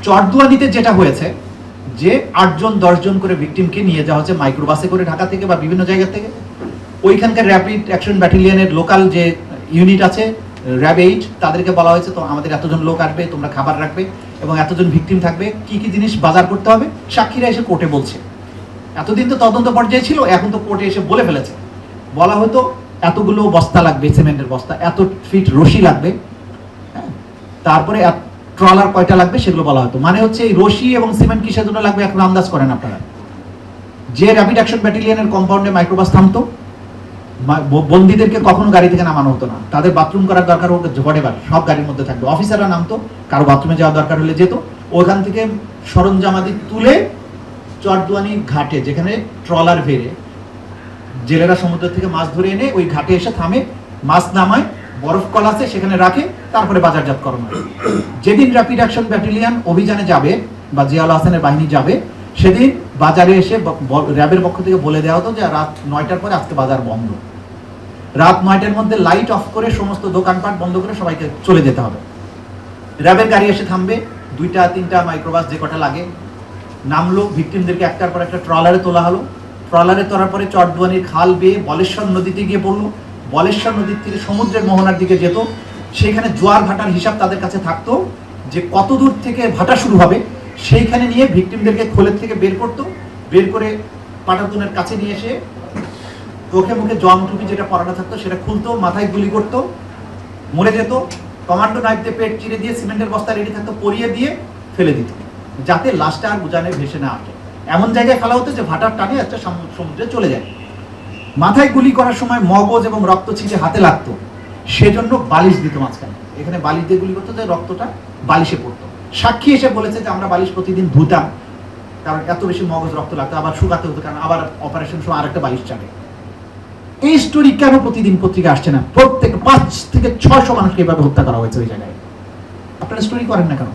চরদুয়ানিতে যেটা হয়েছে যে 8 জন 10 জন করে ভিকটিমকে নিয়ে যাওয়া হচ্ছে মাইক্রোবাসে করে ঢাকা থেকে বা বিভিন্ন জায়গা থেকে। ওইখানকার র্যাপিড অ্যাকশন ব্যাটালিয়নের লোকাল যে ইউনিট আছে র্যাব 8 তাদেরকে বলা হয়েছে তো আমাদের এতজন লোক আসবে, তোমরা খাবার রাখবে এবং এতজন ভিকটিম থাকবে, কি কি জিনিস বাজার করতে হবে সাক্ষীরা এসে কোর্টে বলছে। এতদিন তো তদন্ত পর্যায়ে ছিল, এখন তো কোর্টে এসে বলে ফেলেছে। বলা হতো এতগুলো বস্তা লাগবে, সিমেন্টের বস্তা, এত ফিট রশি লাগবে, তারপরে ট্রলার কয়টা লাগবে সেগুলো বলা হতো। মানে হচ্ছে এই রশি এবং সিমেন্ট কিসের জন্য লাগবে এখন আন্দাজ করেন আপনারা। যে র্যাপিড অ্যাকশন ব্যাটালিয়নের কম্পাউন্ডে মাইক্রোবাস থামতো, বন্দীদেরকে কখনো গাড়ি থেকে নামানো হতো না। তাদের বাথরুম করার দরকার হোক হোয়াটএভার, সব গাড়ির মধ্যে থাকবে। অফিসাররা নামতো, কারো বাথরুমে যাওয়ার দরকার হলে যেত, ওখান থেকে সরঞ্জামাদি তুলে চরদুয়ানি ঘাটে যেখানে ট্রলার ভেড়ে জেলেরা সমুদ্র থেকে মাছ ধরে এনে ওই ঘাটে এসে থামে, মাছ নামায়, বরফ কল আছে সেখানে রাখে, তারপরে বাজারজাতকরণ হয়। যেদিন র্যাপিড অ্যাকশন ব্যাটালিয়ন অভিযানে যাবে বা জিয়াউল হাসানের বাহিনী যাবে, সেদিন বাজারে এসে র্যাবের পক্ষ থেকে বলে দেওয়া হতো যে রাত 9টার পরে আজকে বাজার বন্ধ। রাত 9টার মধ্যে লাইট অফ করে সমস্ত দোকানপাট বন্ধ করে সবাইকে চলে যেতে হবে। র্যাবের গাড়ি এসে থামবে, 2টা 3টা মাইক্রোবাস যে কটা লাগে নামলো, ভিকটিমদেরকে একটার পর একটা ট্রলারে তোলা হলো। ট্রলারে তোলার পরে চরদুয়ানির খাল বেয়ে বলেশ্বর নদীতে গিয়ে পড়লো। বলেশ্বর নদীর থেকে সমুদ্রের মোহনার দিকে যেত। সেইখানে জোয়ার ভাটার হিসাব তাদের কাছে থাকতো যে কত দূর থেকে ভাটা শুরু হবে, সেইখানে নিয়ে ভিকটিমদেরকে খোলের থেকে বের করতো। বের করে পাটাতনের কাছে নিয়ে এসে চোখে মুখে জং টুপি যেটা পরানো থাকতো সেটা খুলতো, মাথায় গুলি করতো, মরে যেত। কমান্ডো নাইফ দিয়ে পেট চিরে দিয়ে সিমেন্টের বস্তা রেডি থাকতো, পরিয়ে দিয়ে ফেলে দিত, যাতে লাশটা আর উজানে ভেসে না আসে। এমন জায়গায় ফেলা হতো যে ভাটার টানে একটা সমুদ্রে চলে যায়। মাথায় গুলি করার সময় মগজ এবং রক্ত ছিটে হাতে লাগতো, সেজন্য বালিশ দিত মাঝখানে। এখানে বালিশ দিয়ে গুলি করতো যে রক্তটা বালিশে পড়তো। সাক্ষী এসে বলেছে যে আমরা বালিশ প্রতিদিন ধুতাম, কারণ এত বেশি মগজ রক্ত লাগতো, আবার শুকাতে হতো, কারণ আবার অপারেশন সময় আরেকটা বালিশ চাবে। এই স্টোরি কেন প্রতিদিন পত্রিকা আসছে না? প্রত্যেক 5 থেকে 600 মানুষকে এভাবে হত্যা করা হয়েছে ওই জায়গায়। আপনারা স্টোরি করেন না কেন?